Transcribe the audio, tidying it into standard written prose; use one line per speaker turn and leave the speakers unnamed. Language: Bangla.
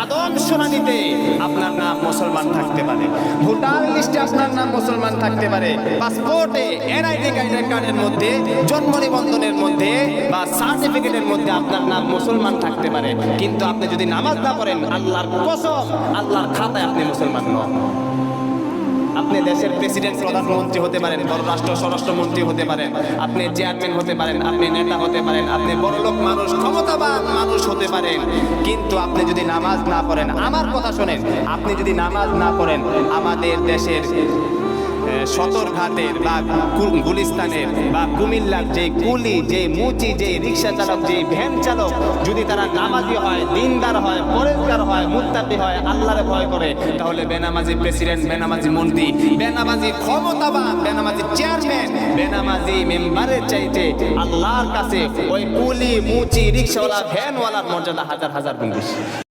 আদম শুনানিতে আপনার নাম মুসলমান থাকতে পারে, ভোটার লিস্টে আপনার নাম মুসলমান থাকতে পারে, পাসপোর্টে এনআইডি কার্ডের মধ্যে, জন্ম নিবন্ধনের মধ্যে বা সার্টিফিকেটের মধ্যে আপনার নাম মুসলমান থাকতে পারে, কিন্তু আপনি যদি নামাজ না পড়েন, আল্লাহর কসম, আল্লাহর খাতায় আপনি মুসলমান নন। আপনি দেশের প্রেসিডেন্ট, প্রধানমন্ত্রী হতে পারেন, পররাষ্ট্র স্বরাষ্ট্রমন্ত্রী হতে পারেন, আপনি চেয়ারম্যান হতে পারেন, আপনি নেতা হতে পারেন, আপনি বড়লোক মানুষ, ক্ষমতাবান মানুষ হতে পারেন, কিন্তু আপনি যদি নামাজ না পড়েন, আমার কথা শোনেন, আপনি যদি নামাজ না পড়েন, আমাদের দেশের সদরঘাটের বা গুলিস্তানের বা কুমিল্লার যে কুলি, যে মুচি, যে রিক্সা চালক, যে ভ্যান চালক, যদি তারা নামাজি হয়, দিনদার হয়, পরেজগার হয়, মুত্তাকি হয়, আল্লাহরে ভয় করে, তাহলে বেনামাজি প্রেসিডেন্ট, বেনামাজি মন্ত্রী, বেনামাজি ক্ষমতাবান, বেনামাজি চেয়ারম্যান, বেনামাজি মেম্বারের চাইতে আল্লাহর কাছে ওই কুলি, মুচি, রিক্সাওয়ালা, ভ্যানওয়ালার মর্যাদা হাজার হাজার গুণ বেশি।